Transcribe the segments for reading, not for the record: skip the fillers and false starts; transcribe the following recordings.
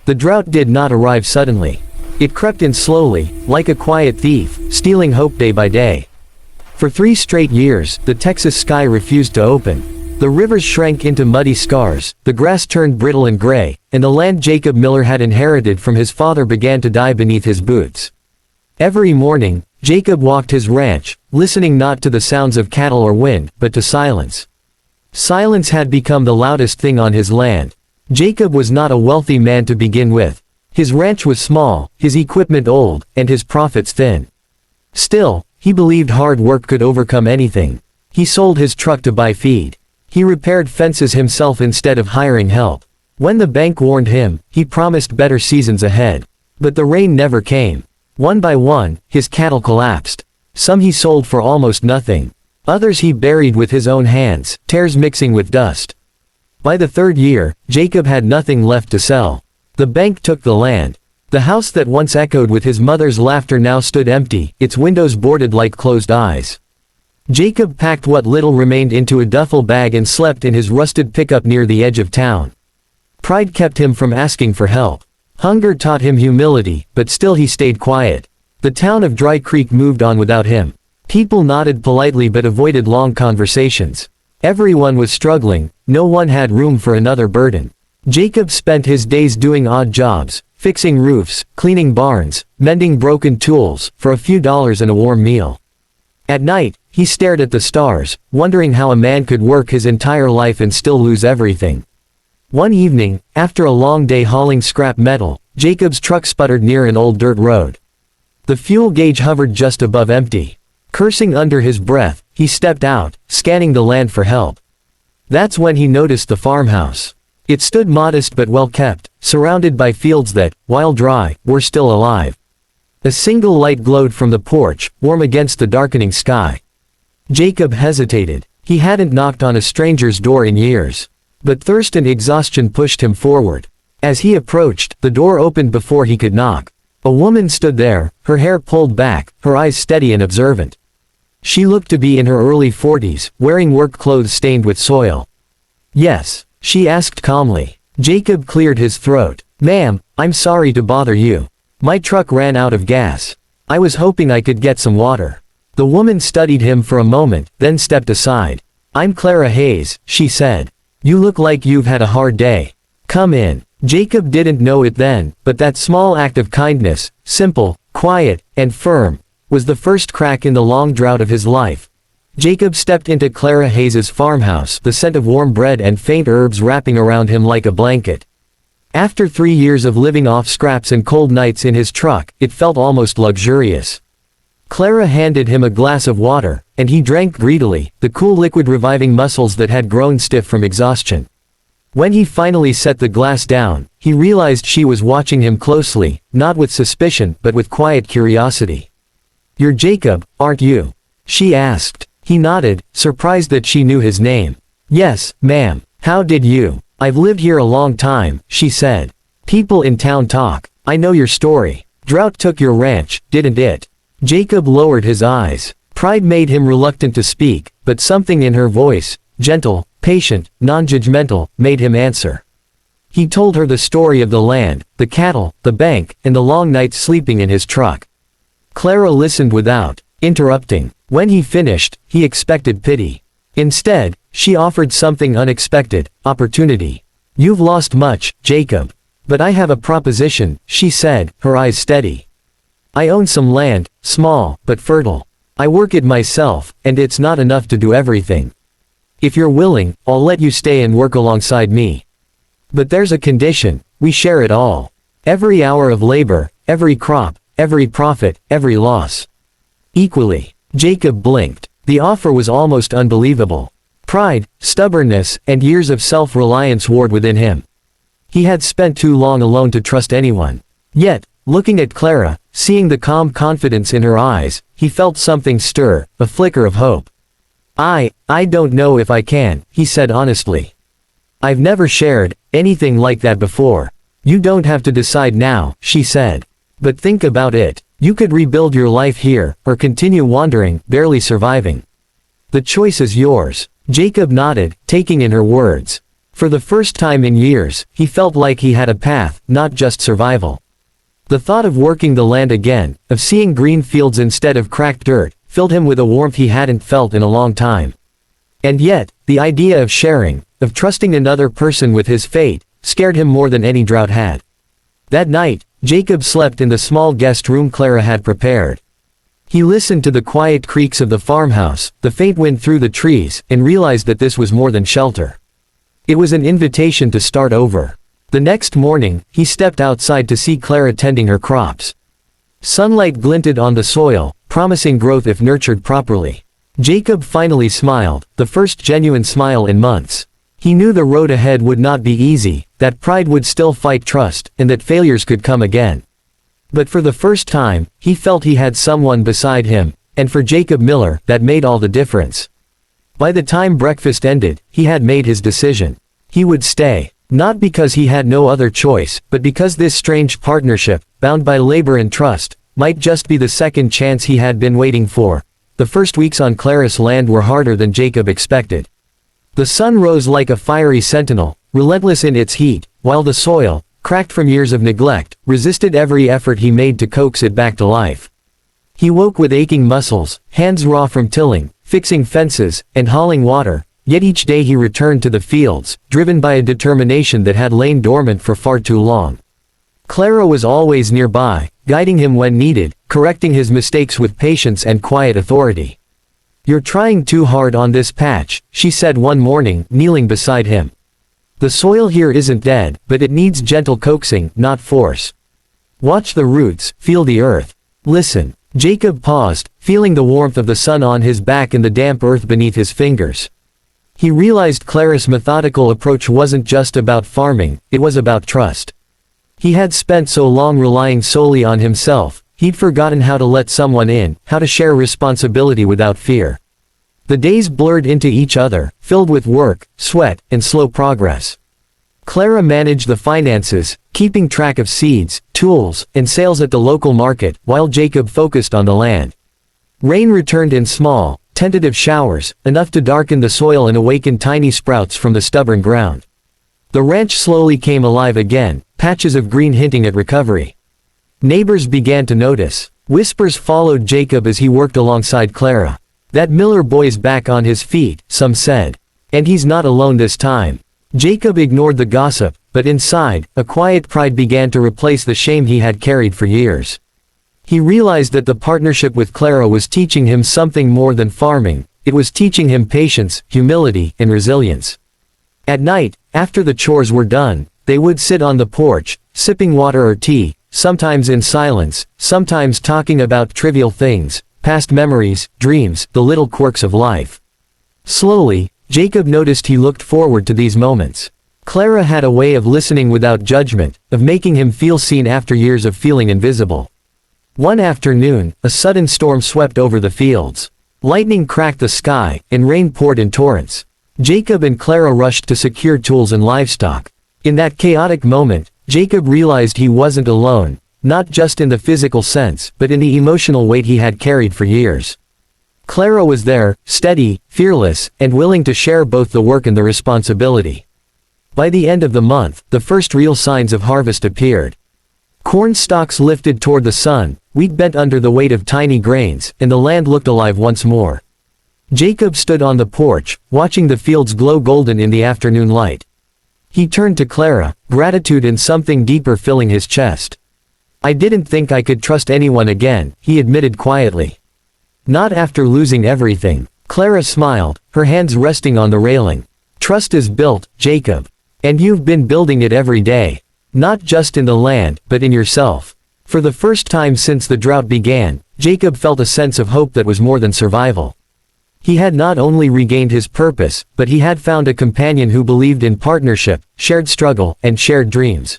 The drought did not arrive suddenly. It crept in slowly, like a quiet thief, stealing hope day by day. For 3 straight years, the Texas sky refused to open. The rivers shrank into muddy scars, the grass turned brittle and gray, and the land Jacob Miller had inherited from his father began to die beneath his boots. Every morning, Jacob walked his ranch, listening not to the sounds of cattle or wind, but to silence. Silence had become the loudest thing on his land. Jacob was not a wealthy man to begin with. His ranch was small, his equipment old, and his profits thin. Still, he believed hard work could overcome anything. He sold his truck to buy feed. He repaired fences himself instead of hiring help. When the bank warned him, he promised better seasons ahead. But the rain never came. One by one, his cattle collapsed. Some he sold for almost nothing. Others he buried with his own hands, tares mixing with dust. By the 3rd year, Jacob had nothing left to sell. The bank took the land. The house that once echoed with his mother's laughter now stood empty, its windows boarded like closed eyes. Jacob packed what little remained into a duffel bag and slept in his rusted pickup near the edge of town. Pride kept him from asking for help. Hunger taught him humility, but still he stayed quiet. The town of Dry Creek moved on without him. People nodded politely but avoided long conversations. Everyone was struggling, no one had room for another burden. Jacob spent his days doing odd jobs, fixing roofs, cleaning barns, mending broken tools, for a few dollars and a warm meal. At night, he stared at the stars, wondering how a man could work his entire life and still lose everything. One evening, after a long day hauling scrap metal, Jacob's truck sputtered near an old dirt road. The fuel gauge hovered just above empty. Cursing under his breath, he stepped out, scanning the land for help. That's when he noticed the farmhouse. It stood modest but well kept, surrounded by fields that, while dry, were still alive. A single light glowed from the porch, warm against the darkening sky. Jacob hesitated. He hadn't knocked on a stranger's door in years. But thirst and exhaustion pushed him forward. As he approached, the door opened before he could knock. A woman stood there, her hair pulled back, her eyes steady and observant. She looked to be in her early 40s, wearing work clothes stained with soil. "Yes?" she asked calmly. Jacob cleared his throat. "Ma'am, I'm sorry to bother you. My truck ran out of gas. I was hoping I could get some water." The woman studied him for a moment, then stepped aside. "I'm Clara Hayes," she said. "You look like you've had a hard day. Come in." Jacob didn't know it then, but that small act of kindness, simple, quiet, and firm, was the first crack in the long drought of his life. Jacob stepped into Clara Hayes's farmhouse, the scent of warm bread and faint herbs wrapping around him like a blanket. After 3 years of living off scraps and cold nights in his truck, it felt almost luxurious. Clara handed him a glass of water, and he drank greedily, the cool liquid reviving muscles that had grown stiff from exhaustion. When he finally set the glass down, he realized she was watching him closely, not with suspicion but with quiet curiosity. "You're Jacob, aren't you?" she asked. He nodded, surprised that she knew his name. "Yes, ma'am. How did you?" "I've lived here a long time," she said. "People in town talk. I know your story. Drought took your ranch, didn't it?" Jacob lowered his eyes. Pride made him reluctant to speak, but something in her voice, gentle, patient, non-judgmental, made him answer. He told her the story of the land, the cattle, the bank, and the long nights sleeping in his truck. Clara listened without interrupting. When he finished, he expected pity. Instead, she offered something unexpected, opportunity. "You've lost much, Jacob. But I have a proposition," she said, her eyes steady. "I own some land, small, but fertile. I work it myself, and it's not enough to do everything. If you're willing, I'll let you stay and work alongside me. But there's a condition: we share it all. Every hour of labor, every crop, every profit, every loss. Equally." Jacob blinked. The offer was almost unbelievable. Pride, stubbornness, and years of self-reliance warred within him. He had spent too long alone to trust anyone. Yet, looking at Clara, seeing the calm confidence in her eyes, he felt something stir, a flicker of hope. I don't know if I can," he said honestly. "I've never shared anything like that before." "You don't have to decide now," she said. "But think about it. You could rebuild your life here, or continue wandering, barely surviving. The choice is yours." Jacob nodded, taking in her words. For the first time in years, he felt like he had a path, not just survival. The thought of working the land again, of seeing green fields instead of cracked dirt, filled him with a warmth he hadn't felt in a long time. And yet, the idea of sharing, of trusting another person with his fate, scared him more than any drought had. That night, Jacob slept in the small guest room Clara had prepared. He listened to the quiet creaks of the farmhouse, the faint wind through the trees, and realized that this was more than shelter. It was an invitation to start over. The next morning, he stepped outside to see Clara tending her crops. Sunlight glinted on the soil, promising growth if nurtured properly. Jacob finally smiled, the first genuine smile in months. He knew the road ahead would not be easy, that pride would still fight trust, and that failures could come again. But for the first time, he felt he had someone beside him, and for Jacob Miller, that made all the difference. By the time breakfast ended, he had made his decision. He would stay. Not because he had no other choice, but because this strange partnership, bound by labor and trust, might just be the second chance he had been waiting for. The first weeks on Clara's land were harder than Jacob expected. The sun rose like a fiery sentinel, relentless in its heat, while the soil, cracked from years of neglect, resisted every effort he made to coax it back to life. He woke with aching muscles, hands raw from tilling, fixing fences, and hauling water, yet each day he returned to the fields, driven by a determination that had lain dormant for far too long. Clara was always nearby, guiding him when needed, correcting his mistakes with patience and quiet authority. "You're trying too hard on this patch," she said one morning, kneeling beside him. "The soil here isn't dead, but it needs gentle coaxing, not force. Watch the roots, feel the earth. Listen." Jacob paused, feeling the warmth of the sun on his back and the damp earth beneath his fingers. He realized Clara's methodical approach wasn't just about farming, it was about trust. He had spent so long relying solely on himself, he'd forgotten how to let someone in, how to share responsibility without fear. The days blurred into each other, filled with work, sweat, and slow progress. Clara managed the finances, keeping track of seeds, tools, and sales at the local market, while Jacob focused on the land. Rain returned in small, tentative showers, enough to darken the soil and awaken tiny sprouts from the stubborn ground. The ranch slowly came alive again, patches of green hinting at recovery. Neighbors began to notice. Whispers followed Jacob as he worked alongside Clara. "That Miller boy's back on his feet," some said. "And he's not alone this time." Jacob ignored the gossip, but inside, a quiet pride began to replace the shame he had carried for years. He realized that the partnership with Clara was teaching him something more than farming. It was teaching him patience, humility, and resilience. At night, after the chores were done, they would sit on the porch, sipping water or tea, sometimes in silence, sometimes talking about trivial things, past memories, dreams, the little quirks of life. Slowly, Jacob noticed he looked forward to these moments. Clara had a way of listening without judgment, of making him feel seen after years of feeling invisible. One afternoon, a sudden storm swept over the fields. Lightning cracked the sky, and rain poured in torrents. Jacob and Clara rushed to secure tools and livestock. In that chaotic moment, Jacob realized he wasn't alone, not just in the physical sense, but in the emotional weight he had carried for years. Clara was there, steady, fearless, and willing to share both the work and the responsibility. By the end of the month, the first real signs of harvest appeared. Corn stalks lifted toward the sun, wheat bent under the weight of tiny grains, and the land looked alive once more. Jacob stood on the porch, watching the fields glow golden in the afternoon light. He turned to Clara, gratitude and something deeper filling his chest. "I didn't think I could trust anyone again," he admitted quietly. "Not after losing everything." Clara smiled, her hands resting on the railing. "Trust is built, Jacob. And you've been building it every day. Not just in the land, but in yourself." For the first time since the drought began, Jacob felt a sense of hope that was more than survival. He had not only regained his purpose, but he had found a companion who believed in partnership, shared struggle, and shared dreams.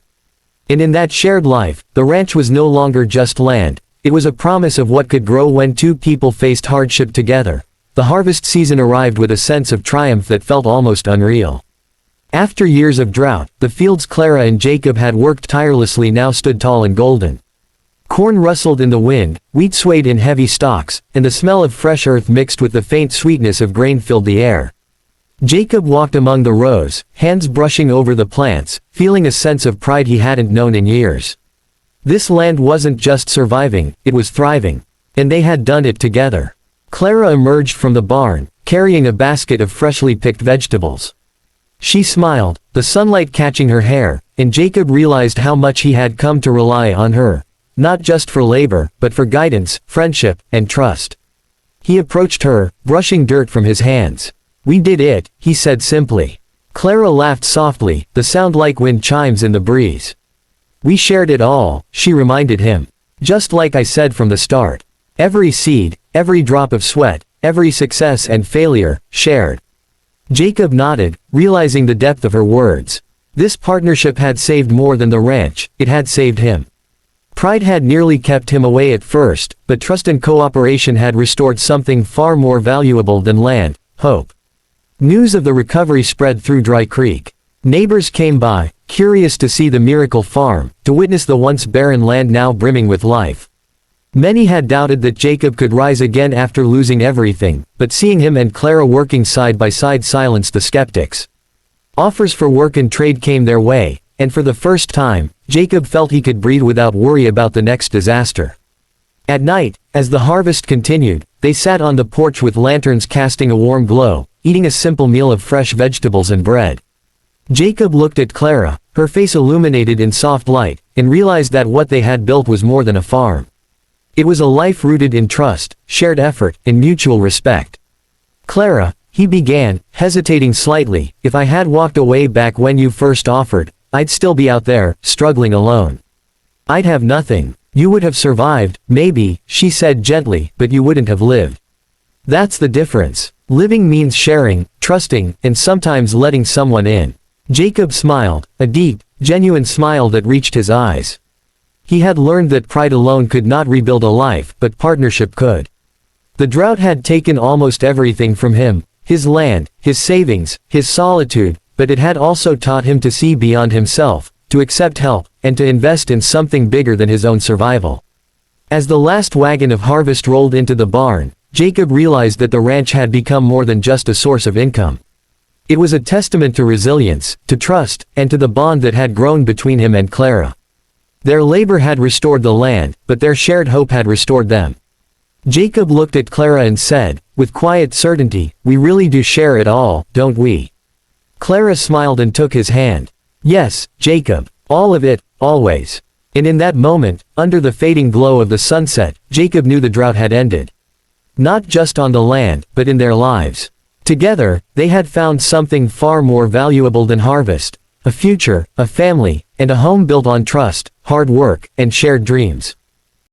And in that shared life, the ranch was no longer just land. It was a promise of what could grow when two people faced hardship together. The harvest season arrived with a sense of triumph that felt almost unreal. After years of drought, the fields Clara and Jacob had worked tirelessly now stood tall and golden. Corn rustled in the wind, wheat swayed in heavy stalks, and the smell of fresh earth mixed with the faint sweetness of grain filled the air. Jacob walked among the rows, hands brushing over the plants, feeling a sense of pride he hadn't known in years. This land wasn't just surviving, it was thriving. And they had done it together. Clara emerged from the barn, carrying a basket of freshly picked vegetables. She smiled, the sunlight catching her hair, and Jacob realized how much he had come to rely on her. Not just for labor, but for guidance, friendship, and trust. He approached her, brushing dirt from his hands. "We did it," he said simply. Clara laughed softly, the sound like wind chimes in the breeze. "We shared it all," she reminded him. "Just like I said from the start. Every seed, every drop of sweat, every success and failure, shared." Jacob nodded, realizing the depth of her words. This partnership had saved more than the ranch, it had saved him. Pride had nearly kept him away at first, but trust and cooperation had restored something far more valuable than land: hope. News of the recovery spread through Dry Creek. Neighbors came by, curious to see the miracle farm, to witness the once barren land now brimming with life. Many had doubted that Jacob could rise again after losing everything, but seeing him and Clara working side by side silenced the skeptics. Offers for work and trade came their way, and for the first time, Jacob felt he could breathe without worry about the next disaster. At night, as the harvest continued, they sat on the porch with lanterns casting a warm glow, eating a simple meal of fresh vegetables and bread. Jacob looked at Clara, her face illuminated in soft light, and realized that what they had built was more than a farm. It was a life rooted in trust, shared effort, and mutual respect. "Clara," he began, hesitating slightly, "if I had walked away back when you first offered, I'd still be out there, struggling alone. I'd have nothing. You would have survived, maybe," she said gently, "but you wouldn't have lived. That's the difference. Living means sharing, trusting, and sometimes letting someone in." Jacob smiled, a deep, genuine smile that reached his eyes. He had learned that pride alone could not rebuild a life, but partnership could. The drought had taken almost everything from him: his land, his savings, his solitude, but it had also taught him to see beyond himself, to accept help, and to invest in something bigger than his own survival. As the last wagon of harvest rolled into the barn, Jacob realized that the ranch had become more than just a source of income. It was a testament to resilience, to trust, and to the bond that had grown between him and Clara. Their labor had restored the land, but their shared hope had restored them. Jacob looked at Clara and said, with quiet certainty, "We really do share it all, don't we?" Clara smiled and took his hand. "Yes, Jacob. All of it, always." And in that moment, under the fading glow of the sunset, Jacob knew the drought had ended. Not just on the land, but in their lives. Together, they had found something far more valuable than harvest: a future, a family, and a home built on trust, hard work, and shared dreams.